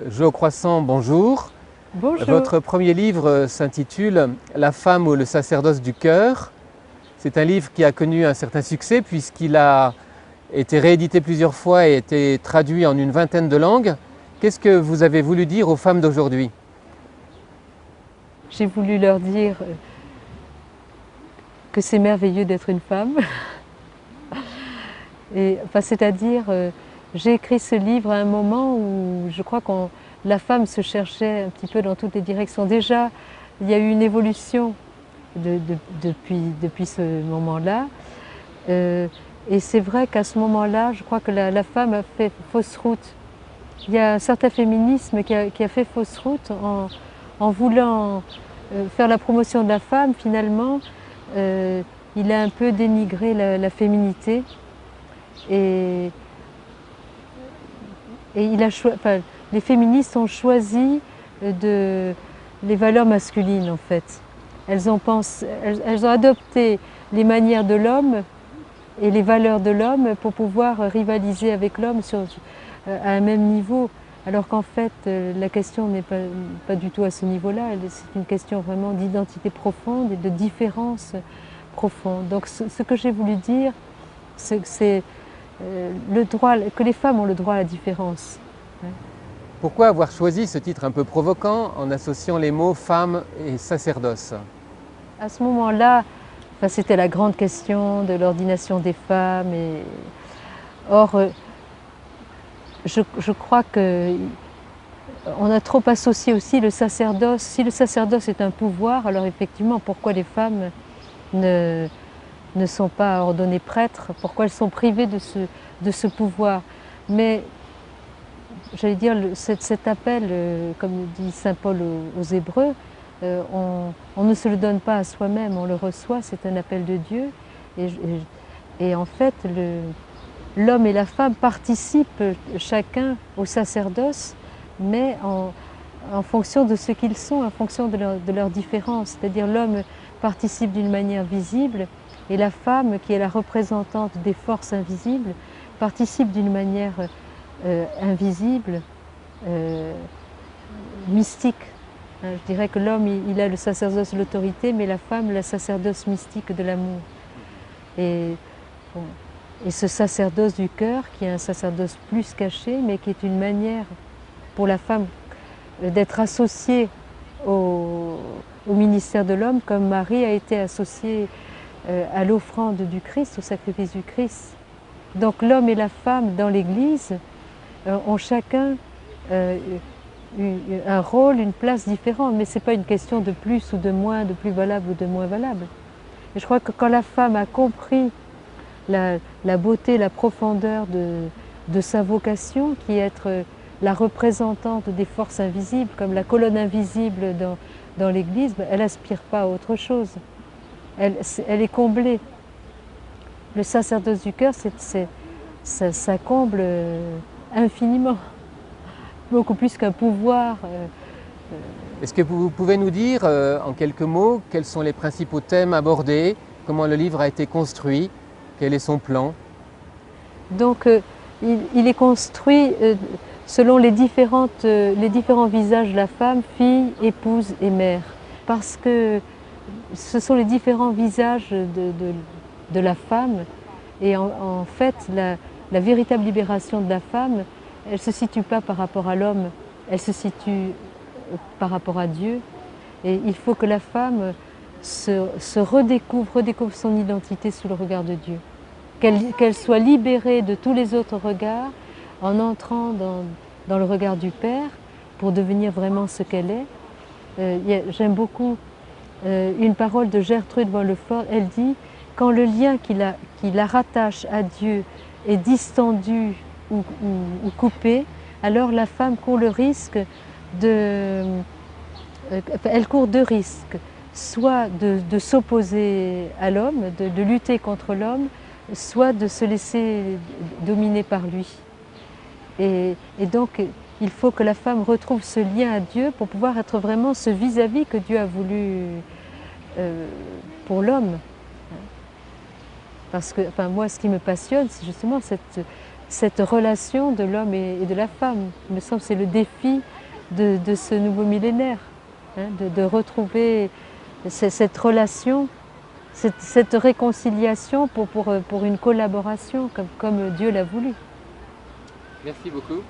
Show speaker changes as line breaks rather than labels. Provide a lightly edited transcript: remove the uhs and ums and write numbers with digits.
Jo Croissant, bonjour.
Bonjour.
Votre premier livre s'intitule La femme ou le sacerdoce du cœur. C'est un livre qui a connu un certain succès puisqu'il a été réédité plusieurs fois et été traduit en une vingtaine de langues. Qu'est-ce que vous avez voulu dire aux femmes d'aujourd'hui?
J'ai voulu leur dire que c'est merveilleux d'être une femme. C'est-à-dire, j'ai écrit ce livre à un moment où je crois que la femme se cherchait un petit peu dans toutes les directions. Déjà, il y a eu une évolution depuis ce moment-là. Et c'est vrai qu'à ce moment-là, je crois que la femme a fait fausse route. Il y a un certain féminisme qui a fait fausse route en voulant faire la promotion de la femme. Finalement, il a un peu dénigré la féminité. Et les féministes ont choisi les valeurs masculines en fait. Elles ont adopté les manières de l'homme et les valeurs de l'homme pour pouvoir rivaliser avec l'homme à un même niveau. Alors qu'en fait, la question n'est pas du tout à ce niveau-là. C'est une question vraiment d'identité profonde et de différence profonde. Donc ce que j'ai voulu dire, c'est que les femmes ont le droit à la différence.
Pourquoi avoir choisi ce titre un peu provoquant en associant les mots femme et sacerdoce?
À ce moment-là, c'était la grande question de l'ordination des femmes. Or, je crois qu'on a trop associé aussi le sacerdoce. Si le sacerdoce est un pouvoir, alors effectivement, pourquoi les femmes ne sont pas ordonnées prêtres? Pourquoi elles sont privées de ce pouvoir? Mais j'allais dire, cet appel, comme dit saint Paul aux Hébreux, on ne se le donne pas à soi-même, on le reçoit, c'est un appel de Dieu. Et en fait, l'homme et la femme participent chacun au sacerdoce, mais en fonction de ce qu'ils sont, en fonction de leur différence. C'est-à-dire l'homme participe d'une manière visible et la femme, qui est la représentante des forces invisibles, participe d'une manière invisible, mystique. Je dirais que l'homme, il a le sacerdoce de l'autorité, mais la femme, le sacerdoce mystique de l'amour. Et ce sacerdoce du cœur, qui est un sacerdoce plus caché, mais qui est une manière pour la femme d'être associée au ministère de l'homme, comme Marie a été associée à l'offrande du Christ, au sacrifice du Christ. Donc l'homme et la femme dans l'Église ont chacun un rôle, une place différente, mais ce n'est pas une question de plus ou de moins, de plus valable ou de moins valable. Et je crois que quand la femme a compris la beauté, la profondeur de sa vocation, qui est être la représentante des forces invisibles, comme la colonne invisible dans l'Église, elle n'aspire pas à autre chose. Elle est comblée. Le sacerdoce du cœur, ça comble infiniment, beaucoup plus qu'un pouvoir.
Est-ce que vous pouvez nous dire en quelques mots quels sont les principaux thèmes abordés, comment le livre a été construit, quel est son plan?
Donc il est construit selon les différents visages de la femme, fille, épouse et mère. Parce que ce sont les différents visages de la femme. Et en fait, la véritable libération de la femme, elle ne se situe pas par rapport à l'homme, elle se situe par rapport à Dieu. Et il faut que la femme se redécouvre son identité sous le regard de Dieu. Qu'elle soit libérée de tous les autres regards en entrant dans le regard du Père pour devenir vraiment ce qu'elle est. J'aime beaucoup une parole de Gertrude von Lefort. Elle dit: quand le lien qui la rattache à Dieu est distendu ou coupé, alors la femme court le risque elle court deux risques, soit de s'opposer à l'homme, de lutter contre l'homme, soit de se laisser dominer par lui. Et donc, il faut que la femme retrouve ce lien à Dieu pour pouvoir être vraiment ce vis-à-vis que Dieu a voulu pour l'homme. Parce que moi, ce qui me passionne, c'est justement cette relation de l'homme et de la femme. Il me semble que c'est le défi de ce nouveau millénaire, hein, de retrouver cette relation, cette réconciliation pour une collaboration comme Dieu l'a voulu.
Merci beaucoup.